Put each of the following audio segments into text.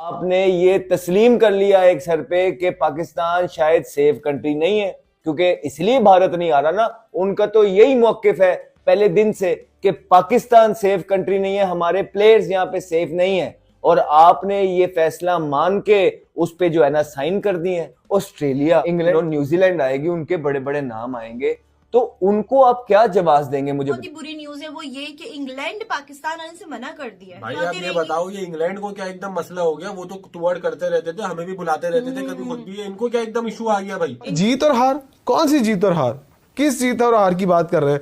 आपने ये तस्लीम कर लिया एक सर पे कि पाकिस्तान शायद सेफ कंट्री नहीं है, क्योंकि इसलिए भारत नहीं आ रहा ना। उनका तो यही मौकिफ है पहले दिन से कि पाकिस्तान सेफ कंट्री नहीं है, हमारे प्लेयर्स यहाँ पे सेफ नहीं है। और आपने ये फैसला मान के उस पे जो है ना साइन कर दिए हैं। ऑस्ट्रेलिया, इंग्लैंड और न्यूजीलैंड आएगी, उनके बड़े बड़े नाम आएंगे, तो उनको आप क्या जवाब देंगे? मुझे बहुत ही बुरी न्यूज है वो ये कि इंग्लैंड पाकिस्तान आने से मना कर दिया है। भाई आप ये बताओ, ये इंग्लैंड को क्या एकदम मसला हो गया? वो तो तुअड़ करते रहते थे, हमें भी बुलाते रहते थे कभी, खुद भी। इनको क्या एकदम इशू आ गया भाई? जीत और हार? कौन सी जीत और हार? किस जीत और हार की बात कर रहे हैं?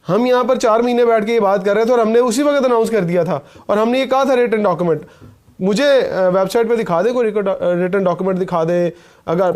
हम यहाँ पर 4 महीने बैठ के ये बात कर रहे थे और हमने उसी वक्त अनाउंस कर दिया था और हमने ये कहा था रिटन डॉक्यूमेंट। मुझे वेबसाइट पे दिखा दे, कोई रिटन डॉक्यूमेंट दिखा दे। अगर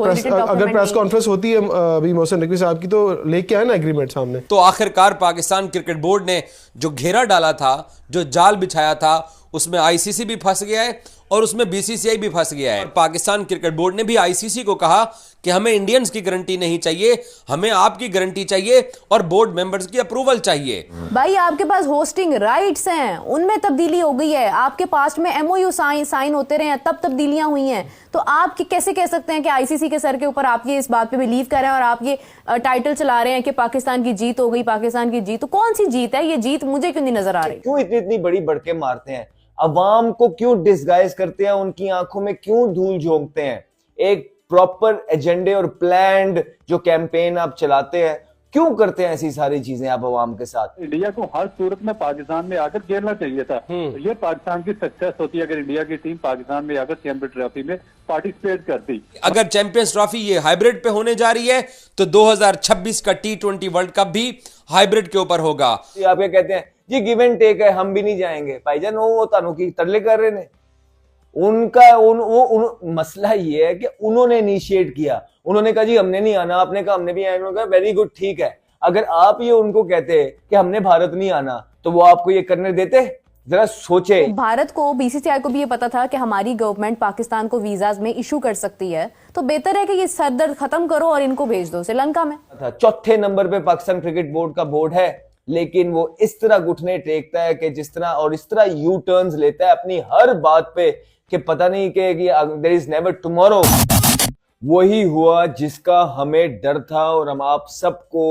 प्रेस कॉन्फ्रेंस होती है अभी मोहसिन नकवी साहब की, तो लेके आए ना एग्रीमेंट सामने। तो आखिरकार पाकिस्तान क्रिकेट बोर्ड ने जो घेरा डाला था, जो जाल बिछाया था, उसमें आईसीसी भी फंस गया है और उसमें बीसीसीआई भी फंस गया है। पाकिस्तान क्रिकेट बोर्ड ने भी आईसीसी को कहा कि हमें इंडियंस की गारंटी नहीं चाहिए, हमें आपकी गारंटी चाहिए और बोर्ड मेंबर्स की अप्रूवल चाहिए। भाई आपके पास होस्टिंग राइट्स हैं, उनमें तब्दीली हो गई है। आपके पास में एमओयू साइन होते रहे हैं, तब तब्दीलियां हुई हैं। तो आप कैसे कह सकते हैं कि आईसीसी के सर के ऊपर आप ये इस बात पे बिलीव कर रहे हैं और आप ये टाइटल चला रहे हैं कि पाकिस्तान की जीत हो गई, पाकिस्तान की जीत? तो कौन सी जीत है ये? जीत मुझे क्यों नहीं नजर आ रही? क्यों इतनी बड़ी बढ़के मारते हैं? अवाम को क्यों डिसगाइज करते हैं? उनकी आंखों में क्यों धूल झोंकते हैं? एक प्रॉपर एजेंडे और प्लान्ड जो कैंपेन आप चलाते हैं, क्यों करते हैं ऐसी सारी चीजें आप अवाम के साथ? इंडिया को हर सूरत में पाकिस्तान में आकर खेलना चाहिए था। तो ये पाकिस्तान की सक्सेस होती है अगर इंडिया की टीम पाकिस्तान में आकर चैंपियंस ट्रॉफी में पार्टिसिपेट करती। अगर चैंपियंस ट्रॉफी ये हाइब्रिड पे होने जा रही है तो 2026 का T20 वर्ल्ड कप भी हाइब्रिड के ऊपर होगा। आप ये कहते हैं जी गिव एंड टेक है, हम भी नहीं जाएंगे। भाईजान वो तानू की तरले कर रहे ने। उनका मसला ये है कि उन्होंने इनिशिएट किया, उन्होंने कहा जी हमने नहीं आना, आपने कहा हमने भी आना। वेरी गुड, ठीक है। अगर आप ये उनको कहते कि हमने भारत नहीं आना, तो वो आपको ये करने देते? जरा सोचे। तो भारत को, बीसीसीआई को भी ये पता था कि हमारी गवर्नमेंट पाकिस्तान को वीजाज में इशू कर सकती है, तो बेहतर है कि ये सरदर्द खत्म करो और इनको भेज दो श्रीलंका में। चौथे नंबर पे पाकिस्तान क्रिकेट बोर्ड का बोर्ड है, लेकिन वो इस तरह घुटने टेकता है कि जिस तरह, और इस तरह यू टर्न्स लेता है अपनी हर बात पे कि पता नहीं कि देयर इज नेवर टुमारो। वही हुआ जिसका हमें डर था और हम आप सबको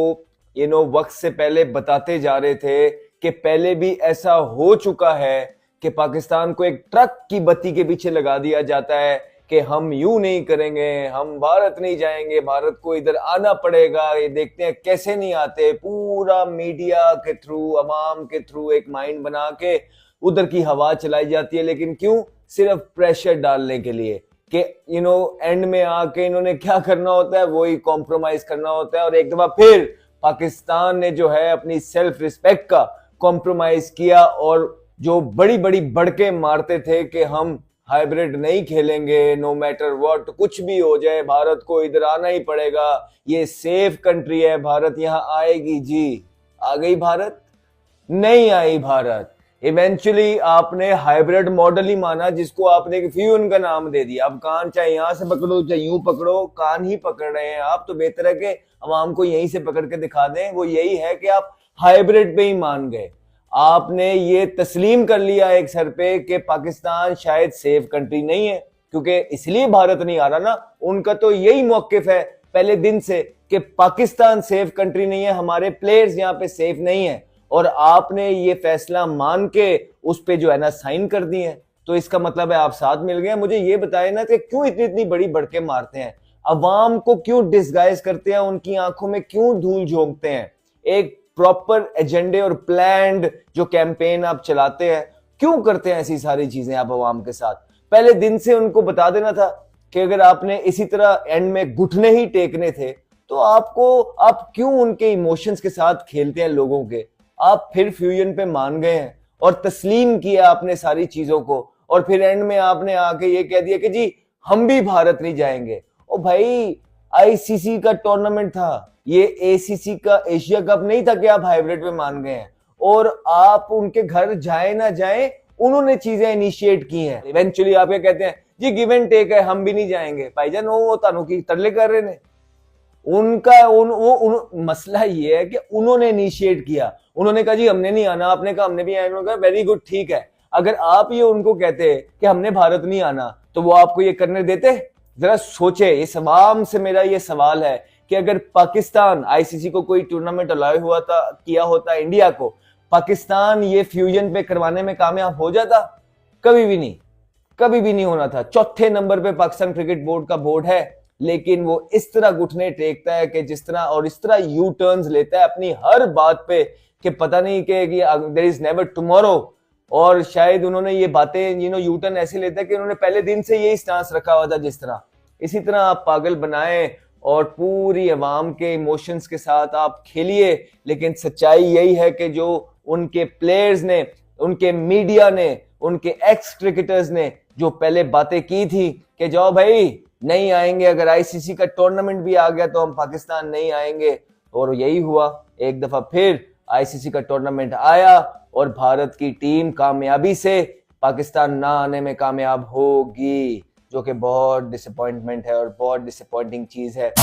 वक्त से पहले बताते जा रहे थे कि पहले भी ऐसा हो चुका है कि पाकिस्तान को एक ट्रक की बत्ती के पीछे लगा दिया जाता है कि हम यूं नहीं करेंगे, हम भारत नहीं जाएंगे, भारत को इधर आना पड़ेगा। ये देखते हैं कैसे नहीं आते। पूरा मीडिया के थ्रू, अवाम के थ्रू एक माइंड बना के उधर की हवा चलाई जाती है। लेकिन क्यों? सिर्फ प्रेशर डालने के लिए कि एंड में आके इन्होंने क्या करना होता है, वही कॉम्प्रोमाइज करना होता है। और एक दफा फिर पाकिस्तान ने जो है अपनी सेल्फ रिस्पेक्ट का कॉम्प्रोमाइज किया और जो बड़ी बड़ी बढ़के मारते थे कि हम हाइब्रिड नहीं खेलेंगे, नो मैटर व्हाट, कुछ भी हो जाए भारत को इधर आना ही पड़ेगा, ये सेफ कंट्री है, भारत यहाँ आएगी। जी आ गई भारत? नहीं आई भारत। इवेंचुअली आपने हाइब्रिड मॉडल ही माना, जिसको आपने फ्यूजन का नाम दे दिया। अब कान चाहे यहां से पकड़ो चाहे यूं पकड़ो, कान ही पकड़ रहे हैं आप। तो बेहतर है कि अवाम को यहीं से पकड़ के दिखा दें। वो यही है कि आप हाइब्रिड पे ही मान गए। आपने ये तस्लीम कर लिया एक सर पे कि पाकिस्तान शायद सेफ कंट्री नहीं है, क्योंकि इसलिए भारत नहीं आ रहा ना। उनका तो यही मौकिफ है पहले दिन से कि पाकिस्तान सेफ कंट्री नहीं है, हमारे प्लेयर्स यहाँ पे सेफ नहीं है। और आपने ये फैसला मान के उस पे जो है ना साइन कर दिए हैं, तो इसका मतलब है आप साथ मिल गए। मुझे ये बताए ना कि क्यों इतनी बड़ी बढ़के मारते हैं? अवाम को क्यों डिसगाइज करते हैं? उनकी आंखों में क्यों धूल झोंकते हैं? एक प्रॉपर एजेंडे और प्लान्ड जो कैंपेन आप चलाते हैं, क्यों करते हैं ऐसी सारी चीजें आप अवाम के साथ? पहले दिन से उनको बता देना था कि अगर आपने इसी तरह एंड में घुटने ही टेकने थे, तो आप क्यों उनके इमोशंस के साथ खेलते हैं लोगों के? आप फिर फ्यूजन पे मान गए हैं और तस्लीम किया आपने सारी चीजों को, और फिर एंड में आपने आके ये कह दिया कि जी हम भी भारत नहीं जाएंगे। ओ भाई, आईसीसी का टूर्नामेंट था, ये एसीसी का एशिया कप नहीं था कि आप हाइब्रिड पे मान गए हैं। और आप उनके घर जाए ना जाए, उन्होंने चीजें इनिशिएट की हैं। इवेंचुअली आप ये कहते हैं जी गिव एंड टेक है, हम भी नहीं जाएंगे। भाईजान वो तानू की तरले कर रहे ने। उनका मसला ये है कि उन्होंने इनिशिएट किया, उन्होंने कहा जी हमने नहीं आना, आपने कहा हमने भी आना। वेरी गुड, ठीक है। अगर आप ये उनको कहते कि हमने भारत नहीं आना तो वो आपको ये करने देते? जरा सोचे। इस अवाम से मेरा ये सवाल है कि अगर पाकिस्तान आईसीसी को कोई टूर्नामेंट अलाउ किया होता इंडिया को, पाकिस्तान ये फ्यूजन पे करवाने में कामयाब हो जाता? कभी भी नहीं, कभी भी नहीं होना था। चौथे नंबर पे पाकिस्तान क्रिकेट बोर्ड का बोर्ड है, लेकिन वो इस तरह घुटने टेकता है कि जिस तरह, और इस तरह यू टर्न्स लेता है अपनी हर बात पे कि पता नहीं कि देयर इज नेवर टुमारो। और शायद उन्होंने ये बातें यू टर्न ऐसे लेता है कि उन्होंने पहले दिन से यही स्टांस रखा हुआ था। जिस तरह इसी तरह आप पागल बनाएं और पूरी अवाम के इमोशंस के साथ आप खेलिए, लेकिन सच्चाई यही है कि जो उनके प्लेयर्स ने, उनके मीडिया ने, उनके एक्स क्रिकेटर्स ने जो पहले बातें की थी कि जाओ भाई नहीं आएंगे, अगर आईसीसी का टूर्नामेंट भी आ गया तो हम पाकिस्तान नहीं आएंगे, और यही हुआ। एक दफा फिर आईसीसी का टूर्नामेंट आया और भारत की टीम कामयाबी से पाकिस्तान ना आने में कामयाब होगी, जो कि बहुत डिसअपॉइंटमेंट है और बहुत डिसअपॉइंटिंग चीज है।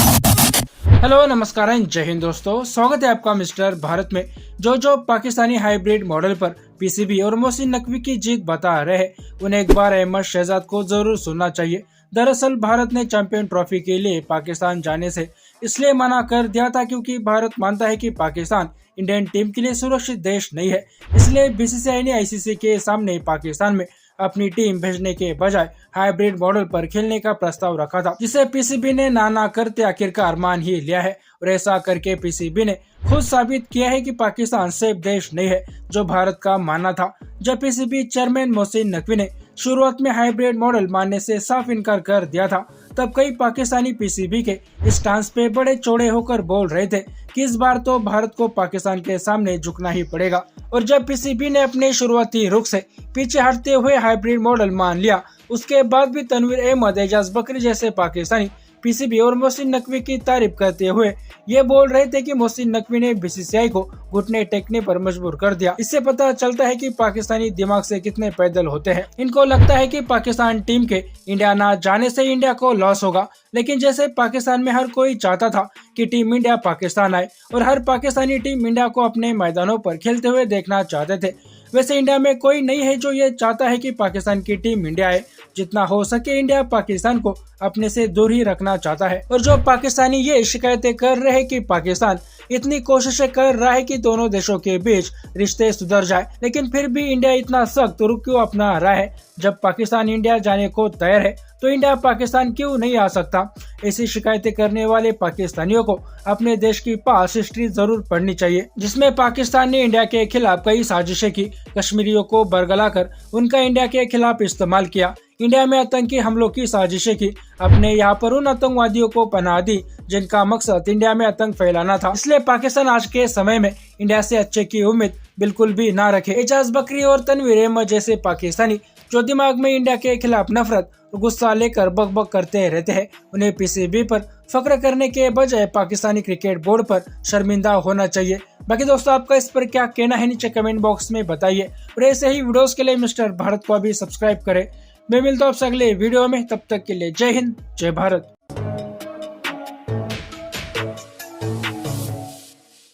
हेलो नमस्कार जय हिंद दोस्तों, स्वागत है आपका मिस्टर भारत में। जो पाकिस्तानी हाइब्रिड मॉडल पर पीसीबी और मोहसिन नकवी की जीत बता रहे हैं, उन्हें एक बार अहमद शहजाद को जरूर सुनना चाहिए। दरअसल भारत ने चैंपियन ट्रॉफी के लिए पाकिस्तान जाने से इसलिए मना कर दिया था क्योंकि भारत मानता है कि पाकिस्तान इंडियन टीम के लिए सुरक्षित देश नहीं है। इसलिए बीसीसीआई ने आईसीसी के सामने पाकिस्तान में अपनी टीम भेजने के बजाय हाइब्रिड मॉडल पर खेलने का प्रस्ताव रखा था, जिसे पीसीबी ने ना करते आखिरकार मान ही लिया है। और ऐसा करके पीसीबी ने खुद साबित किया है कि पाकिस्तान सेफ देश नहीं है, जो भारत का मानना था। जब पीसीबी चेयरमैन मोहसिन नकवी ने शुरुआत में हाइब्रिड मॉडल मानने से साफ इनकार कर दिया था, तब कई पाकिस्तानी पीसीबी के इस स्टांस पे बड़े चौड़े होकर बोल रहे थे कि इस बार तो भारत को पाकिस्तान के सामने झुकना ही पड़ेगा। और जब पीसीबी ने अपने शुरुआती रुख से पीछे हटते हुए हाइब्रिड मॉडल मान लिया, उसके बाद भी तनवीर अहमद, एजाज बकरी जैसे पाकिस्तानी पीसीबी और मोहसिन नकवी की तारीफ करते हुए ये बोल रहे थे कि मोहसिन नकवी ने बीसीसीआई को घुटने टेकने पर मजबूर कर दिया। इससे पता चलता है कि पाकिस्तानी दिमाग से कितने पैदल होते हैं। इनको लगता है कि पाकिस्तान टीम के इंडिया ना जाने से इंडिया को लॉस होगा, लेकिन जैसे पाकिस्तान में हर कोई चाहता था कि टीम इंडिया पाकिस्तान आए और हर पाकिस्तानी टीम इंडिया को अपने मैदानों पर खेलते हुए देखना चाहते थे, वैसे इंडिया में कोई नहीं है जो ये चाहता है कि पाकिस्तान की टीम इंडिया आए। जितना हो सके इंडिया पाकिस्तान को अपने से दूर ही रखना चाहता है। और जो पाकिस्तानी ये शिकायतें कर रहे हैं कि पाकिस्तान इतनी कोशिशें कर रहा है कि दोनों देशों के बीच रिश्ते सुधर जाए, लेकिन फिर भी इंडिया इतना सख्त रुख क्यों अपना रहा है? जब पाकिस्तान इंडिया जाने को तैयार है तो इंडिया पाकिस्तान क्यों नहीं आ सकता? ऐसी शिकायतें करने वाले पाकिस्तानियों को अपने देश की पास हिस्ट्री जरूर पढ़नी चाहिए, जिसमें पाकिस्तान ने इंडिया के खिलाफ कई साजिशें की, कश्मीरियों को बरगलाकर उनका इंडिया के खिलाफ इस्तेमाल किया, इंडिया में आतंकी हमलों की साजिशें की, अपने यहाँ पर उन आतंकवादियों को पनाह दी जिनका मकसद इंडिया में आतंक फैलाना था। इसलिए पाकिस्तान आज के समय में इंडिया से अच्छे की उम्मीद बिल्कुल भी ना रखे। एजाज बकरी और तनवीर अहमद जैसे पाकिस्तानी जो दिमाग में इंडिया के खिलाफ नफरत और गुस्सा लेकर बकबक करते रहते हैं, उन्हें पीसीबी पर फख्र करने के बजाय पाकिस्तानी क्रिकेट बोर्ड पर शर्मिंदा होना चाहिए। बाकी दोस्तों, आपका इस पर क्या कहना है नीचे कमेंट बॉक्स में बताइए। और ऐसे ही वीडियोस के लिए मिस्टर भारत को अभी सब्सक्राइब करें। मैं मिलता हूँ आपसे अगले वीडियो में, तब तक के लिए जय हिंद जय भारत।